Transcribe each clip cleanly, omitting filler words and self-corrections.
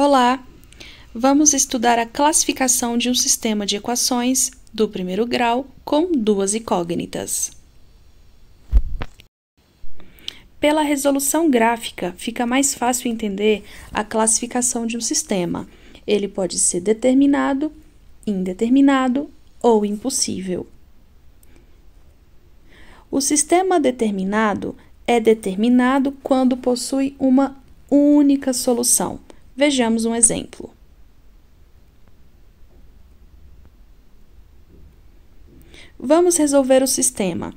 Olá! Vamos estudar a classificação de um sistema de equações do primeiro grau com duas incógnitas. Pela resolução gráfica, fica mais fácil entender a classificação de um sistema. Ele pode ser determinado, indeterminado ou impossível. O sistema determinado é determinado quando possui uma única solução. Vejamos um exemplo. Vamos resolver o sistema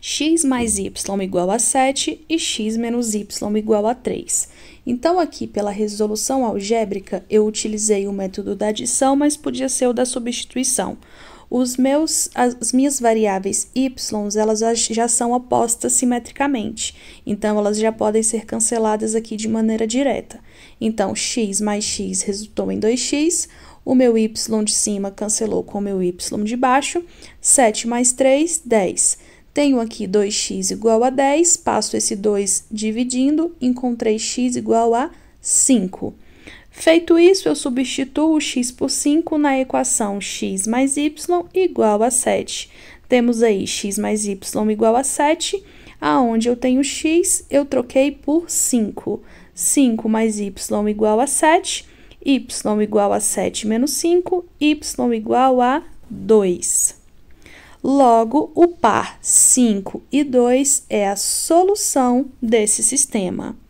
x mais y igual a 7 e x menos y igual a 3. Então, aqui, pela resolução algébrica, eu utilizei o método da adição, mas podia ser o da substituição. As minhas variáveis y, elas já são opostas simetricamente, então elas já podem ser canceladas aqui de maneira direta. Então, x mais x resultou em 2x, o meu y de cima cancelou com o meu y de baixo, 7 mais 3, 10. Tenho aqui 2x igual a 10, passo esse 2 dividindo, encontrei x igual a 5. Feito isso, eu substituo o x por 5 na equação x mais y igual a 7. Temos aí x mais y igual a 7, aonde eu tenho x, eu troquei por 5. 5 mais y igual a 7, y igual a 7 menos 5, y igual a 2. Logo, o par 5 e 2 é a solução desse sistema.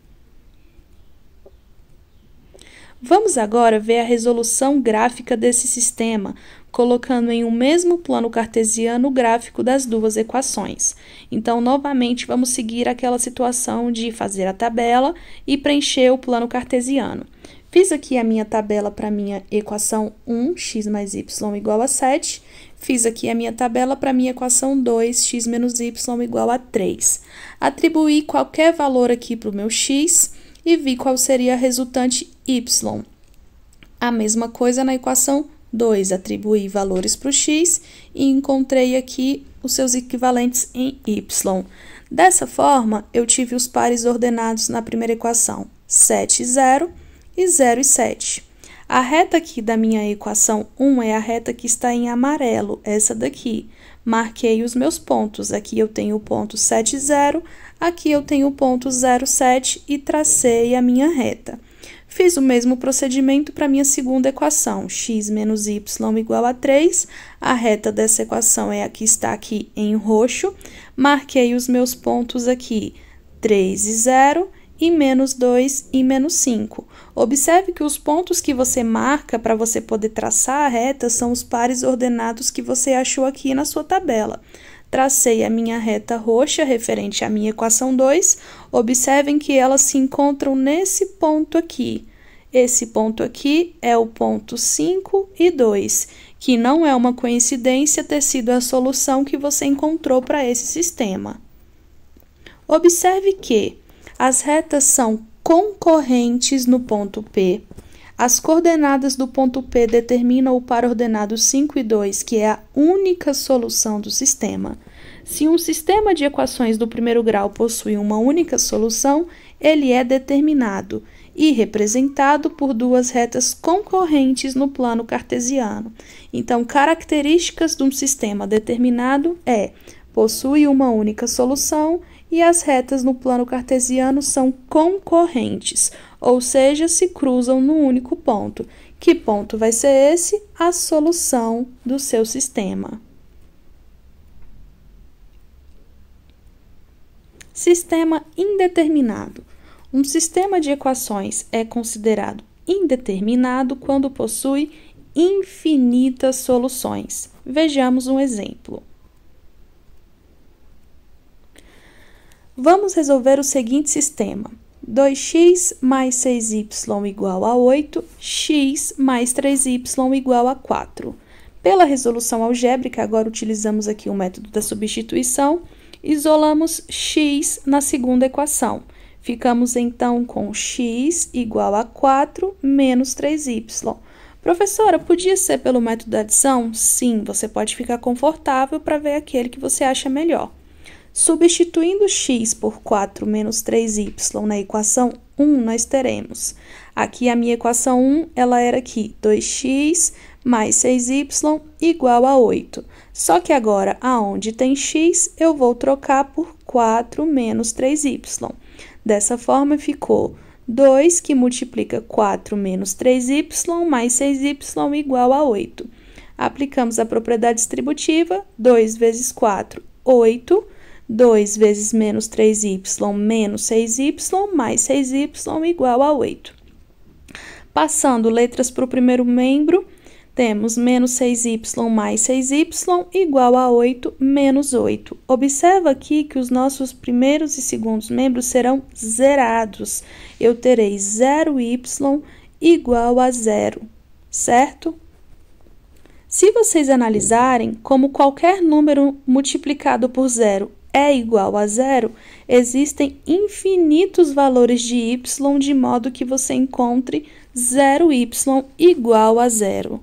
Vamos agora ver a resolução gráfica desse sistema, colocando em um mesmo plano cartesiano o gráfico das duas equações. Então, novamente, vamos seguir aquela situação de fazer a tabela e preencher o plano cartesiano. Fiz aqui a minha tabela para a minha equação 1, x mais y igual a 7. Fiz aqui a minha tabela para a minha equação 2, x menos y igual a 3. Atribuí qualquer valor aqui para o meu x e vi qual seria a resultante y. A mesma coisa na equação 2, atribuí valores para o x e encontrei aqui os seus equivalentes em y. Dessa forma, eu tive os pares ordenados na primeira equação, 7 e 0 e 0 e 7. A reta aqui da minha equação 1 é a reta que está em amarelo, essa daqui. Marquei os meus pontos. Aqui eu tenho o ponto 7, 0, aqui eu tenho o ponto 0, 7 e tracei a minha reta. Fiz o mesmo procedimento para a minha segunda equação, x menos y igual a 3. A reta dessa equação é a que está aqui em roxo. Marquei os meus pontos aqui, 3 e 0. E menos 2 e menos 5. Observe que os pontos que você marca para você poder traçar a reta são os pares ordenados que você achou aqui na sua tabela. Tracei a minha reta roxa referente à minha equação 2. Observem que elas se encontram nesse ponto aqui. Esse ponto aqui é o ponto 5 e 2, que não é uma coincidência ter sido a solução que você encontrou para esse sistema. Observe que as retas são concorrentes no ponto P. As coordenadas do ponto P determinam o par ordenado 5 e 2, que é a única solução do sistema. Se um sistema de equações do primeiro grau possui uma única solução, ele é determinado e representado por duas retas concorrentes no plano cartesiano. Então, características de um sistema determinado possui uma única solução e as retas no plano cartesiano são concorrentes, ou seja, se cruzam num único ponto. Que ponto vai ser esse? A solução do seu sistema. Sistema indeterminado. Um sistema de equações é considerado indeterminado quando possui infinitas soluções. Vejamos um exemplo. Vamos resolver o seguinte sistema. 2x mais 6y igual a 8, x mais 3y igual a 4. Pela resolução algébrica, agora utilizamos aqui o método da substituição, isolamos x na segunda equação. Ficamos, então, com x igual a 4 menos 3y. Professora, podia ser pelo método da adição? Sim, você pode ficar confortável para ver aquele que você acha melhor. Substituindo x por 4 menos 3y na equação 1, nós teremos. Aqui a minha equação 1, ela era aqui, 2x mais 6y igual a 8. Só que agora, aonde tem x, eu vou trocar por 4 menos 3y. Dessa forma, ficou 2, que multiplica 4 menos 3y, mais 6y igual a 8. Aplicamos a propriedade distributiva, 2 vezes 4, 8. 2 vezes menos 3y menos 6y, mais 6y igual a 8. Passando letras para o primeiro membro, temos menos 6y mais 6y igual a 8 menos 8. Observa aqui que os nossos primeiros e segundos membros serão zerados. Eu terei 0y igual a 0, certo? Se vocês analisarem, como qualquer número multiplicado por 0 é igual a 0, existem infinitos valores de y, de modo que você encontre 0y igual a 0.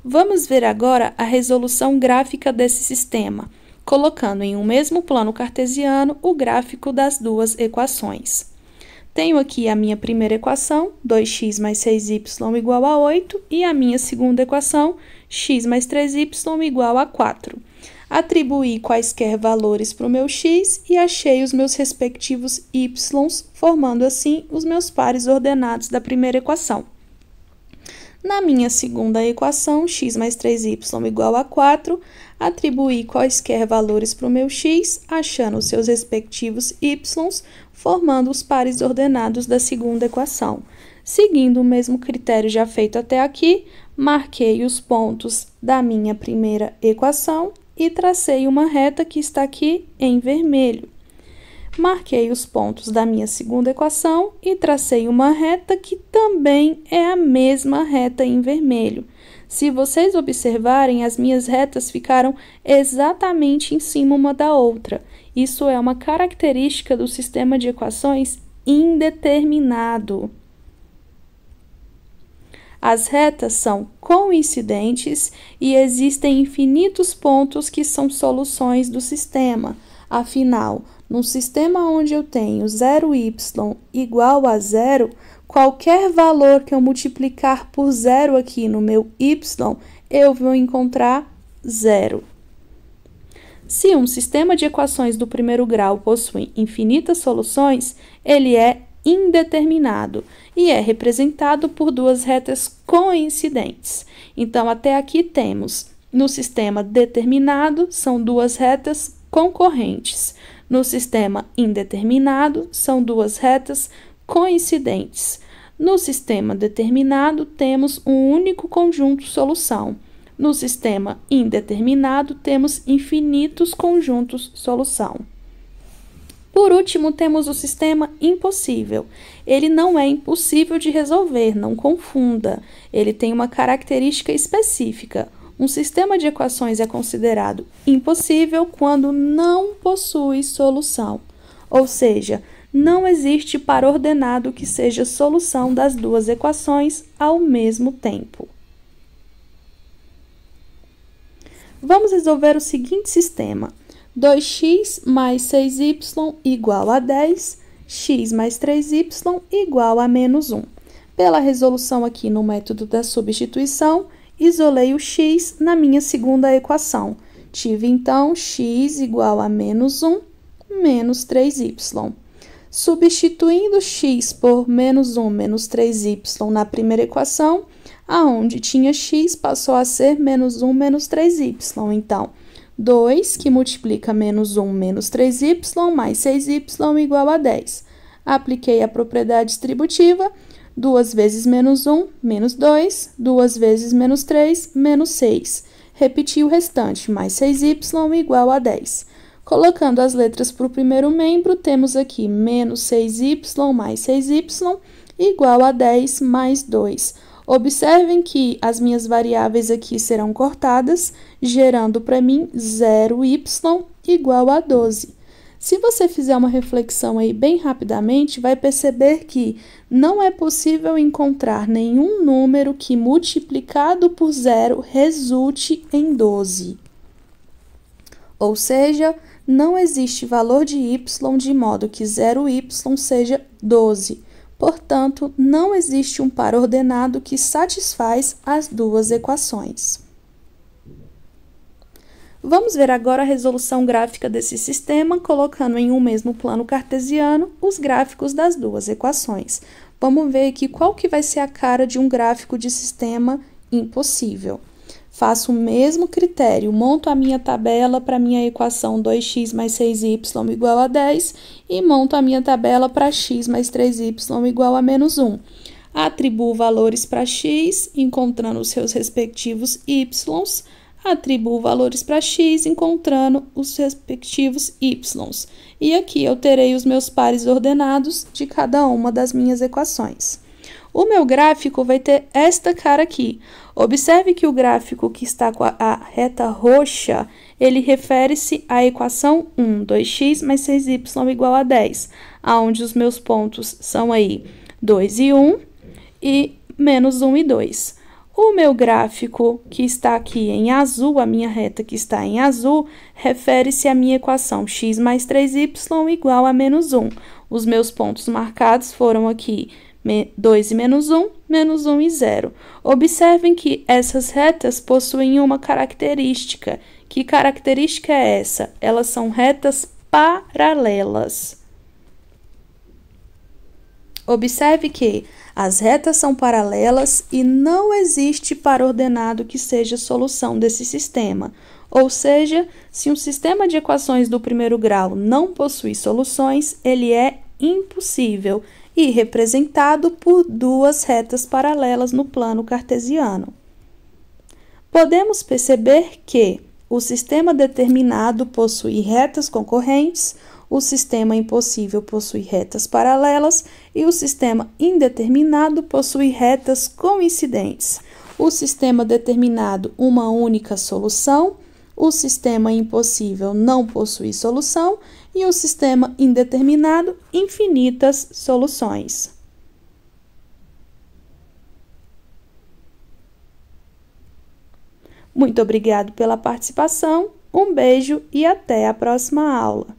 Vamos ver agora a resolução gráfica desse sistema, colocando em um mesmo plano cartesiano o gráfico das duas equações. Tenho aqui a minha primeira equação, 2x mais 6y igual a 8, e a minha segunda equação, x mais 3y igual a 4. Atribuí quaisquer valores para o meu x e achei os meus respectivos y's, formando assim os meus pares ordenados da primeira equação. Na minha segunda equação, x mais 3y igual a 4, atribuí quaisquer valores para o meu x, achando os seus respectivos y's, formando os pares ordenados da segunda equação. Seguindo o mesmo critério já feito até aqui, marquei os pontos da minha primeira equação e tracei uma reta que está aqui em vermelho. Marquei os pontos da minha segunda equação e tracei uma reta que também é a mesma reta em vermelho. Se vocês observarem, as minhas retas ficaram exatamente em cima uma da outra. Isso é uma característica do sistema de equações indeterminado. As retas são coincidentes e existem infinitos pontos que são soluções do sistema. Afinal, num sistema onde eu tenho 0y igual a 0, qualquer valor que eu multiplicar por 0 aqui no meu y, eu vou encontrar 0. Se um sistema de equações do primeiro grau possui infinitas soluções, ele é indeterminado e é representado por duas retas coincidentes. Então, até aqui temos, no sistema determinado, são duas retas concorrentes. No sistema indeterminado, são duas retas coincidentes. No sistema determinado, temos um único conjunto solução. No sistema indeterminado, temos infinitos conjuntos solução. Por último, temos o sistema impossível. Ele não é impossível de resolver, não confunda. Ele tem uma característica específica. Um sistema de equações é considerado impossível quando não possui solução. Ou seja, não existe par ordenado que seja solução das duas equações ao mesmo tempo. Vamos resolver o seguinte sistema. 2x mais 6y igual a 10, x mais 3y igual a menos 1. Pela resolução aqui no método da substituição, isolei o x na minha segunda equação. Tive, então, x igual a menos 1 menos 3y. Substituindo x por menos 1 menos 3y na primeira equação, aonde tinha x passou a ser menos 1 menos 3y. Então, 2, que multiplica menos 1 menos 3y, mais 6y igual a 10. Apliquei a propriedade distributiva, 2 vezes menos 1, menos 2, 2 vezes menos 3, menos 6. Repeti o restante, mais 6y igual a 10. Colocando as letras para o primeiro membro, temos aqui menos 6y mais 6y igual a 10 mais 2. Observem que as minhas variáveis aqui serão cortadas, gerando para mim 0y igual a 12. Se você fizer uma reflexão aí bem rapidamente, vai perceber que não é possível encontrar nenhum número que multiplicado por 0 resulte em 12. Ou seja, não existe valor de y de modo que 0y seja 12. Portanto, não existe um par ordenado que satisfaz as duas equações. Vamos ver agora a resolução gráfica desse sistema, colocando em um mesmo plano cartesiano os gráficos das duas equações. Vamos ver aqui qual que vai ser a cara de um gráfico de sistema impossível. Faço o mesmo critério, monto a minha tabela para a minha equação 2x mais 6y igual a 10 e monto a minha tabela para x mais 3y igual a menos 1. Atribuo valores para x, encontrando os seus respectivos y's. Atribuo valores para x, encontrando os respectivos y's. E aqui eu terei os meus pares ordenados de cada uma das minhas equações. O meu gráfico vai ter esta cara aqui. Observe que o gráfico que está com a reta roxa, ele refere-se à equação 1, 2x mais 6y igual a 10, onde os meus pontos são aí 2 e 1 e menos 1 e 2. O meu gráfico que está aqui em azul, a minha reta que está em azul, refere-se à minha equação x mais 3y igual a menos 1. Os meus pontos marcados foram aqui 2 e menos 1 e 0. Observem que essas retas possuem uma característica. Que característica é essa? Elas são retas paralelas. Observe que as retas são paralelas e não existe par ordenado que seja solução desse sistema. Ou seja, se um sistema de equações do primeiro grau não possui soluções, ele é impossível e representado por duas retas paralelas no plano cartesiano. Podemos perceber que o sistema determinado possui retas concorrentes, o sistema impossível possui retas paralelas e o sistema indeterminado possui retas coincidentes. O sistema determinado, uma única solução, o sistema impossível não possui solução e o sistema indeterminado, infinitas soluções. Muito obrigado pela participação, um beijo e até a próxima aula.